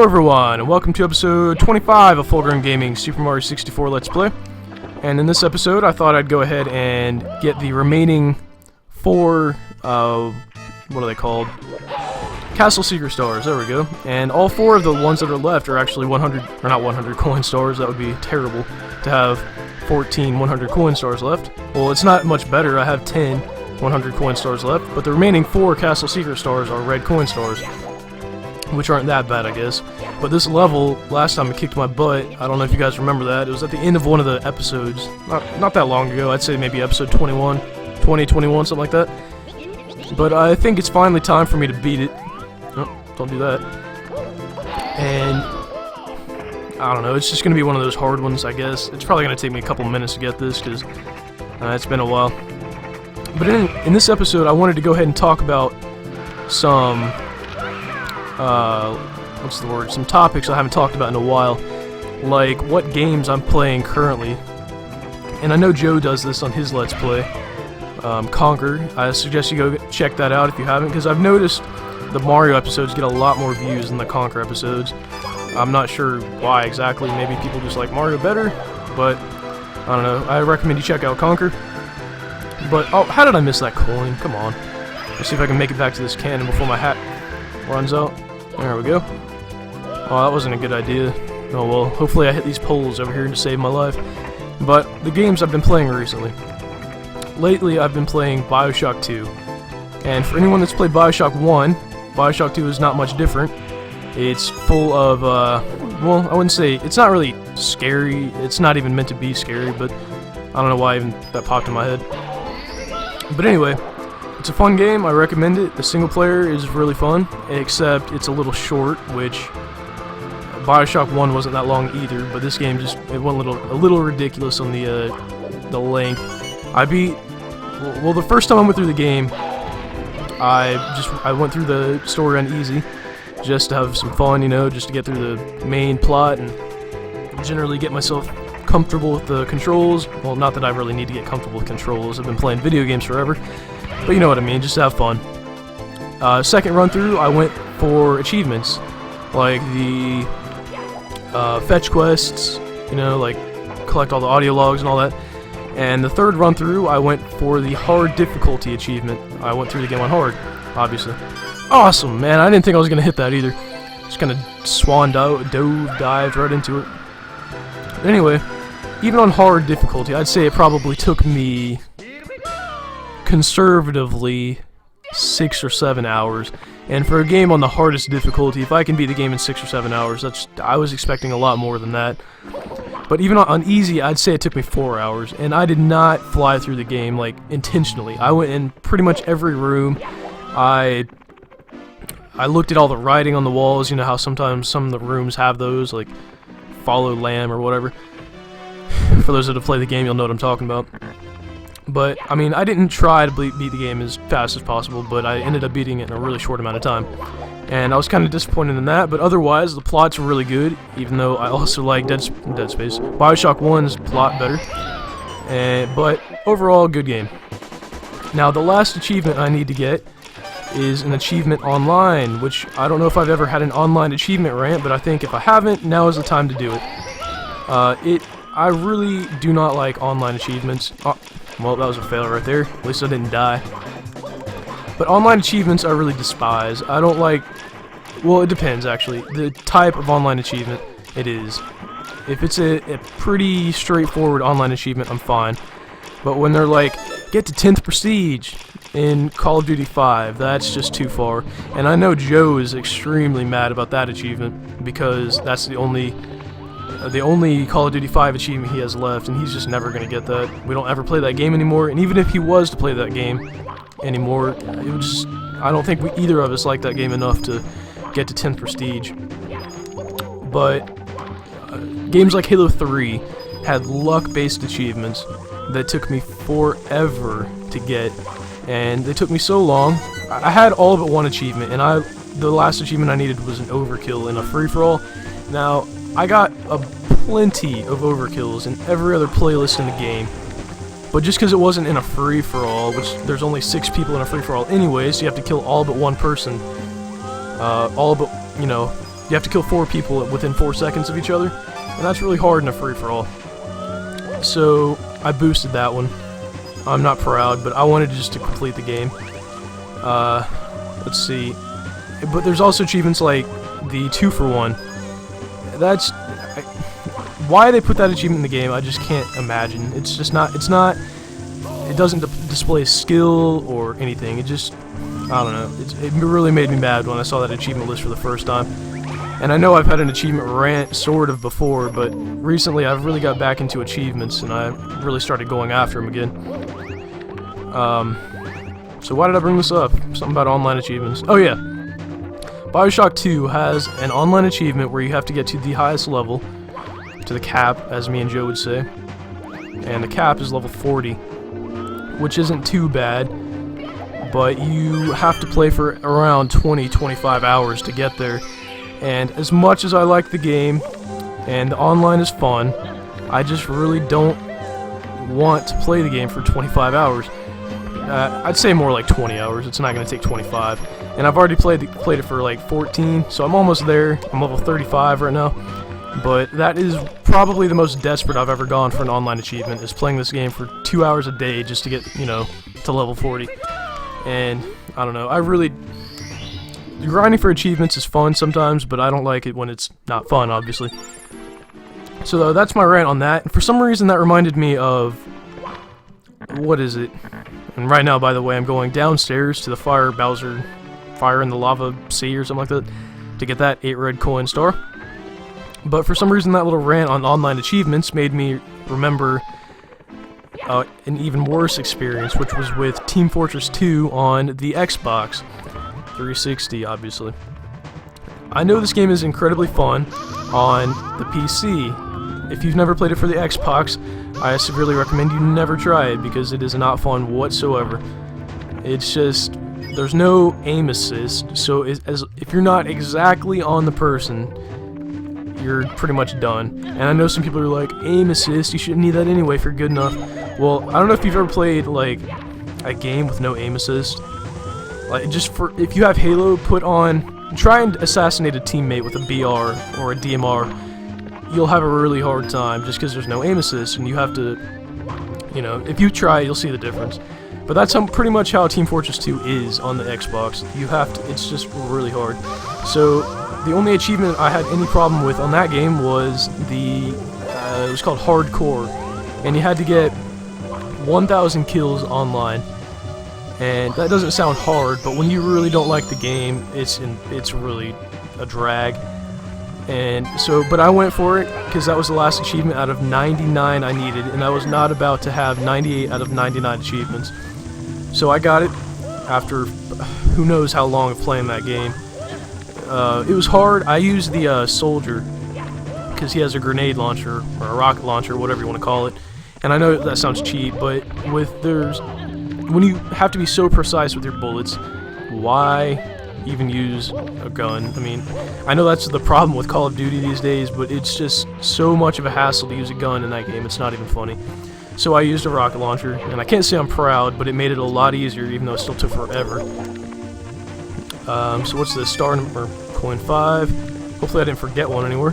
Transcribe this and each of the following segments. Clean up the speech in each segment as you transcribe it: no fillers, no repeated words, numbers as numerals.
everyone, and welcome to episode 25 of Full Grown Gaming's Super Mario 64 Let's Play. And in this episode, I thought I'd go ahead and get the remaining four, what are they called? Castle Secret Stars, there we go. And all four of the ones that are left are actually 100, or not 100 coin stars. That would be terrible to have 14 100 coin stars left. Well, it's not much better. I have 10 100 coin stars left, but the remaining four Castle Secret Stars are red coin stars, which aren't that bad, I guess. But this level, last time it kicked my butt. I don't know if you guys remember that. It was at the end of one of the episodes. Not that long ago. I'd say maybe episode 21, 21, something like that. But I think it's finally time for me to beat it. Oh, don't do that. And I don't know. It's just going to be one of those hard ones, I guess. It's probably going to take me a couple minutes to get this, because it's been a while. But in this episode, I wanted to go ahead and talk about some... some topics I haven't talked about in a while, like what games I'm playing currently. And I know Joe does this on his Let's Play, Conquer. I suggest you go check that out if you haven't, because I've noticed the Mario episodes get a lot more views than the Conquer episodes. I'm not sure why exactly, maybe people just like Mario better, but I don't know. I recommend you check out Conquer. But, oh, how did I miss that coin? Come on. Let's see if I can make it back to this cannon before my hat runs out. There we go. Oh, that wasn't a good idea. Oh well, hopefully I hit these poles over here to save my life. But the games I've been playing recently. Lately, I've been playing BioShock 2. And for anyone that's played BioShock 1, BioShock 2 is not much different. It's full of, well, I wouldn't say, it's not really scary. It's not even meant to be scary, but I don't know why even that popped in my head. But anyway, it's a fun game, I recommend it. The single player is really fun, except it's a little short, which BioShock 1 wasn't that long either, but this game just, it went a little ridiculous on the length. I beat, well, the first time I went through the game, I went through the story on easy, just to have some fun, you know, just to get through the main plot and generally get myself comfortable with the controls. Well, not that I really need to get comfortable with controls, I've been playing video games forever. But you know what I mean, just to have fun. Second run through, I went for achievements, like the fetch quests, you know, like collect all the audio logs and all that. And the third run through, I went for the hard difficulty achievement. I went through the game on hard, obviously. Awesome, man, I didn't think I was going to hit that either. Just kind of dived right into it. Anyway, even on hard difficulty, I'd say it probably took me conservatively 6 or 7 hours, and for a game on the hardest difficulty, if I can beat the game in 6 or 7 hours, I was expecting a lot more than that. But even on easy, I'd say it took me 4 hours, and I did not fly through the game, like, intentionally. I went in pretty much every room. I looked at all the writing on the walls. You know how sometimes some of the rooms have those, like follow lamb or whatever. For those that have played the game, you'll know what I'm talking about. But, I mean, I didn't try to beat the game as fast as possible, but I ended up beating it in a really short amount of time. And I was kind of disappointed in that, but otherwise, the plots were really good, even though I also like Dead Space. BioShock 1's plot better, but overall, good game. Now, the last achievement I need to get is an achievement online, which I don't know if I've ever had an online achievement rant, but I think if I haven't, now is the time to do it. I really do not like online achievements. Well, that was a fail right there. At least I didn't die. But online achievements I really despise. I don't like... Well, it depends, actually. The type of online achievement it is. If it's a pretty straightforward online achievement, I'm fine. But when they're like, get to 10th Prestige in Call of Duty 5, that's just too far. And I know Joe is extremely mad about that achievement, because that's the only Call of Duty 5 achievement he has left, and he's just never going to get that. We don't ever play that game anymore, and even if he was to play that game anymore, it would just, I don't think either of us like that game enough to get to 10th Prestige. But games like Halo 3 had luck-based achievements that took me forever to get, and they took me so long. I had all but one achievement, and the last achievement I needed was an overkill in a free-for-all. Now, I got plenty of overkills in every other playlist in the game, but just because it wasn't in a free-for-all, which there's only 6 people in a free-for-all anyway, so you have to kill all but one person, all but, you know, You have to kill 4 people within 4 seconds of each other, and that's really hard in a free-for-all. So I boosted that one. I'm not proud, but I wanted just to complete the game. Let's see. But there's also achievements like the 2-for-1. That's... why they put that achievement in the game, I just can't imagine. It's just not... it doesn't display skill or anything. It just... I don't know. It really made me mad when I saw that achievement list for the first time. And I know I've had an achievement rant sort of before, but recently I've really got back into achievements and I really started going after them again. So why did I bring this up? Something about online achievements. Oh yeah. BioShock 2 has an online achievement where you have to get to the highest level, to the cap, as me and Joe would say. And the cap is level 40, which isn't too bad, but you have to play for around 20-25 hours to get there. And as much as I like the game, and the online is fun, I just really don't want to play the game for 25 hours. I'd say more like 20 hours, it's not going to take 25. And I've already played it for like 14, so I'm almost there. I'm level 35 right now. But that is probably the most desperate I've ever gone for an online achievement, is playing this game for 2 hours a day just to get, you know, to level 40. And, I don't know, I really... grinding for achievements is fun sometimes, but I don't like it when it's not fun, obviously. So that's my rant on that. And for some reason that reminded me of... what is it? And right now, by the way, I'm going downstairs to the Fire in the Lava Sea or something like that, to get that 8 red coin star. But for some reason that little rant on online achievements made me remember an even worse experience, which was with Team Fortress 2 on the Xbox 360, obviously. I know this game is incredibly fun on the PC. If you've never played it for the Xbox, I severely recommend you never try it, because it is not fun whatsoever. It's just, there's no aim assist, so if you're not exactly on the person, you're pretty much done. And I know some people are like, aim assist, you shouldn't need that anyway if you're good enough. Well, I don't know if you've ever played like a game with no aim assist. Like, just for, if you have Halo, try and assassinate a teammate with a BR or a DMR. You'll have a really hard time just because there's no aim assist, and you have to, you know, if you try, you'll see the difference. But that's pretty much how Team Fortress 2 is on the Xbox. You have to, it's just really hard. So the only achievement I had any problem with on that game was it was called Hardcore, and you had to get 1,000 kills online. And that doesn't sound hard, but when you really don't like the game, it's really a drag. And so, but I went for it because that was the last achievement out of 99 I needed, and I was not about to have 98 out of 99 achievements. So I got it after who knows how long of playing that game. It was hard. I used the soldier because he has a grenade launcher or a rocket launcher, whatever you want to call it. And I know that sounds cheap, but when you have to be so precise with your bullets, why even use a gun? I mean, I know that's the problem with Call of Duty these days, but it's just so much of a hassle to use a gun in that game, it's not even funny. So I used a rocket launcher, and I can't say I'm proud, but it made it a lot easier, even though it still took forever. So what's this? Star number coin 5. Hopefully I didn't forget one anywhere.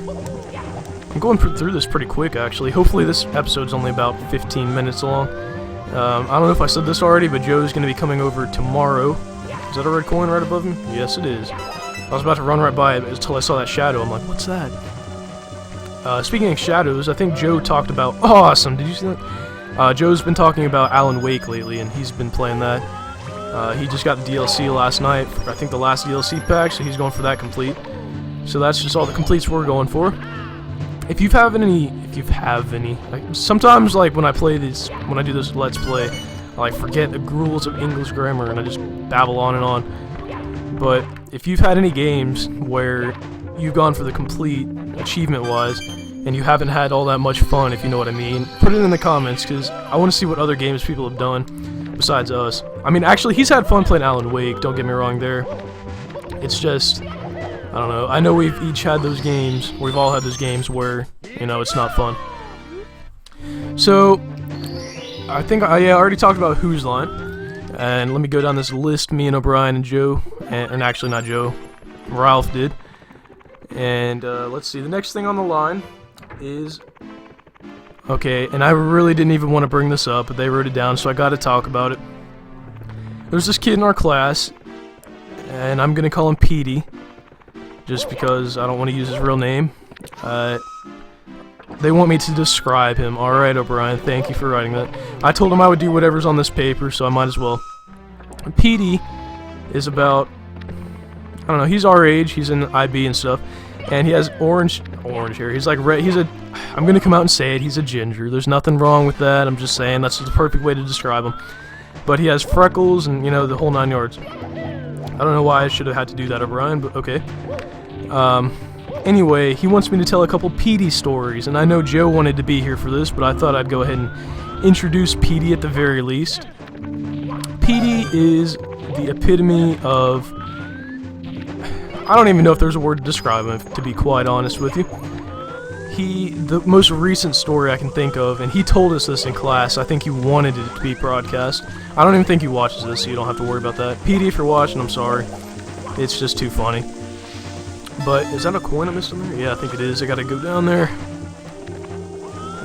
I'm going through this pretty quick, actually. Hopefully this episode's only about 15 minutes long. I don't know if I said this already, but Joe's going to be coming over tomorrow. Is that a red coin right above him? Yes, it is. I was about to run right by it until I saw that shadow. I'm like, what's that? Speaking of shadows, I think Joe talked about... Oh, awesome! Did you see that? Joe's been talking about Alan Wake lately, and he's been playing that. He just got the DLC last night. I think the last DLC pack, so he's going for that complete. So that's just all the completes we're going for. If you have any, like, sometimes like when I do this Let's Play, I like forget the rules of English grammar and I just babble on and on. But if you've had any games where you've gone for the complete achievement-wise and you haven't had all that much fun, if you know what I mean, put it in the comments because I want to see what other games people have done besides us. I mean, actually, he's had fun playing Alan Wake. Don't get me wrong there. It's just, I don't know. I know we've each had those games. We've all had those games where, you know, it's not fun. So, I think I already talked about Whose Line. And let me go down this list. Me and O'Brien and Joe, and actually not Joe, Ralph did. And let's see, the next thing on the line is... Okay, and I really didn't even want to bring this up, but they wrote it down, so I gotta talk about it. There's this kid in our class, and I'm gonna call him Petey, just because I don't want to use his real name. They want me to describe him. Alright, O'Brien, thank you for writing that. I told him I would do whatever's on this paper, so I might as well. Petey is about... I don't know, he's our age, he's in IB and stuff, and he has orange hair. He's like red, I'm gonna come out and say it, he's a ginger. There's nothing wrong with that, I'm just saying, that's the perfect way to describe him. But he has freckles and, you know, the whole 9 yards. I don't know why I should have had to do that, O'Brien, but okay. Anyway, he wants me to tell a couple Petey stories, and I know Joe wanted to be here for this, but I thought I'd go ahead and introduce Petey at the very least. Petey is the epitome of... I don't even know if there's a word to describe him, to be quite honest with you. The most recent story I can think of, and he told us this in class, I think he wanted it to be broadcast. I don't even think he watches this, so you don't have to worry about that. Petey, if you're watching, I'm sorry. It's just too funny. But, is that a coin I missed in there? Yeah, I think it is. I gotta go down there.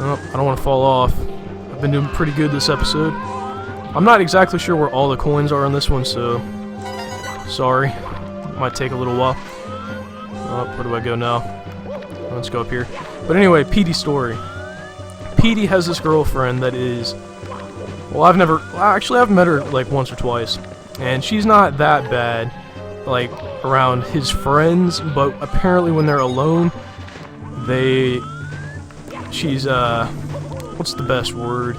Oh, I don't want to fall off. I've been doing pretty good this episode. I'm not exactly sure where all the coins are on this one, so... Sorry. Might take a little while. Oh, where do I go now? Let's go up here. But anyway, Petey's story. Petey has this girlfriend that is... Well, I've met her like once or twice. And she's not that bad, like, around his friends, but apparently when they're alone, she's, what's the best word?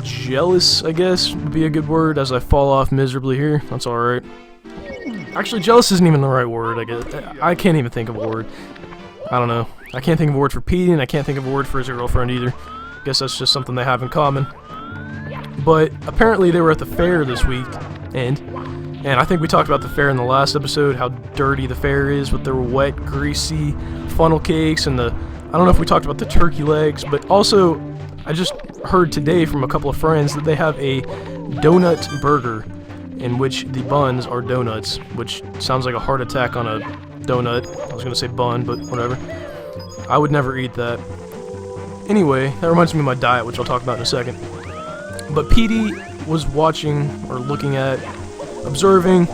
Jealous, I guess, would be a good word, as I fall off miserably here. That's alright. Actually, jealous isn't even the right word, I guess. I can't even think of a word. I don't know. I can't think of a word for Petey, and I can't think of a word for his girlfriend either. Guess that's just something they have in common. But apparently they were at the fair this week, and I think we talked about the fair in the last episode, how dirty the fair is with their wet, greasy funnel cakes, and I don't know if we talked about the turkey legs, but also, I just heard today from a couple of friends that they have a donut burger, in which the buns are donuts, which sounds like a heart attack on a donut. I was gonna say bun, but whatever. I would never eat that. Anyway, that reminds me of my diet, which I'll talk about in a second. But Petey was watching, or looking at, observing,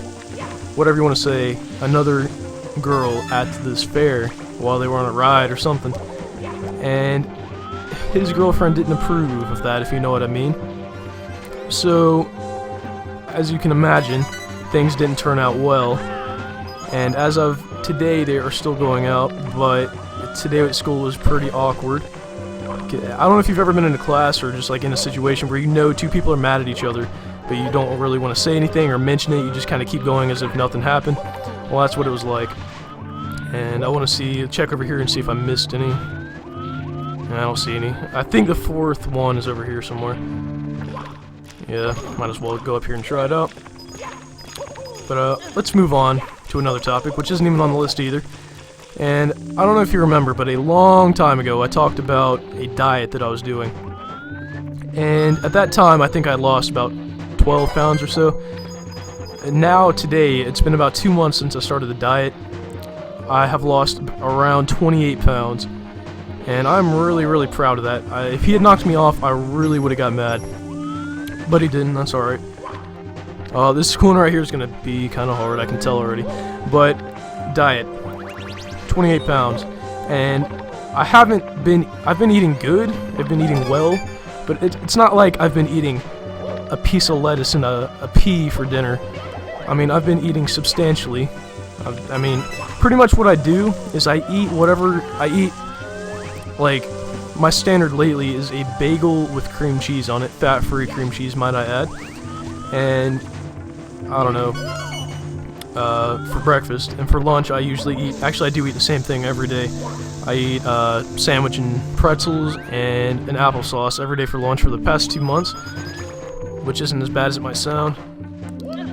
whatever you want to say, another girl at this fair while they were on a ride or something. And his girlfriend didn't approve of that, if you know what I mean. So, as you can imagine, things didn't turn out well. And as of today, they are still going out, but today at school was pretty awkward. I don't know if you've ever been in a class or just like in a situation where you know two people are mad at each other, but you don't really want to say anything or mention it, you just kind of keep going as if nothing happened. Well, that's what it was like. And I want to check over here and see if I missed any. I don't see any. I think the fourth one is over here somewhere. Yeah, might as well go up here and try it out. But let's move on to another topic, which isn't even on the list either. And I don't know if you remember, but a long time ago I talked about a diet that I was doing. And at that time I think I lost about 12 pounds or so. And now today, it's been about 2 months since I started the diet. I have lost around 28 pounds. And I'm really, really proud of that. If he had knocked me off, I really would have got mad. But he didn't, that's alright. This corner right here is going to be kind of hard, I can tell already. But, diet. 28 pounds. And I've been eating good, I've been eating well, but it's not like I've been eating a piece of lettuce and a pea for dinner. I mean, I've been eating substantially. I mean, pretty much what I do is I eat whatever I eat. Like, my standard lately is a bagel with cream cheese on it, fat-free cream cheese, might I add. And, I don't know, for breakfast. And for lunch, I usually eat, actually I do eat the same thing every day. I eat sandwich and pretzels and an applesauce every day for lunch for the past 2 months, which isn't as bad as it might sound.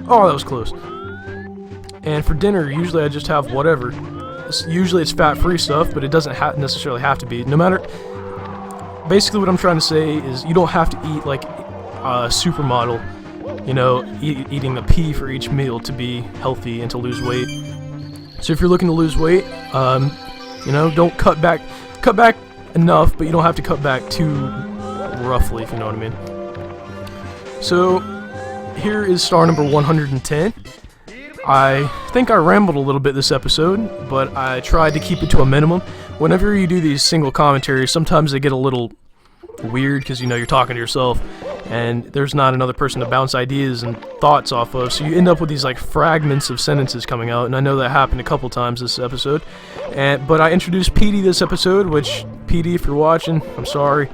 Oh, that was close. And for dinner, usually I just have whatever. Usually it's fat-free stuff, but it doesn't necessarily have to be. No matter... Basically what I'm trying to say is you don't have to eat like a supermodel, you know, eating a pea for each meal to be healthy and to lose weight. So if you're looking to lose weight, you know, don't cut back enough, but you don't have to cut back too roughly, if you know what I mean. So here is star number 110. I think I rambled a little bit this episode, but I tried to keep it to a minimum. Whenever you do these single commentaries, sometimes they get a little weird because, you know, you're talking to yourself and there's not another person to bounce ideas and thoughts off of, so you end up with these like fragments of sentences coming out, and I know that happened a couple times this episode. But I introduced Petey this episode, which, Petey, if you're watching, I'm sorry.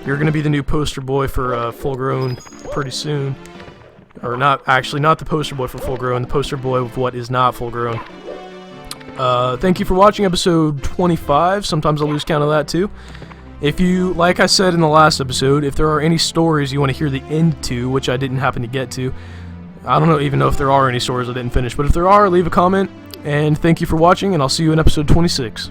You're going to be the new poster boy for Full Grown pretty soon. Or not, actually, not the poster boy for Full Grown, the poster boy of what is not full grown. Thank you for watching episode 25. Sometimes I lose count of that too. If you, like I said in the last episode, if there are any stories you want to hear the end to, which I didn't happen to get to, I don't even know if there are any stories I didn't finish, but if there are, leave a comment. And thank you for watching, and I'll see you in episode 26.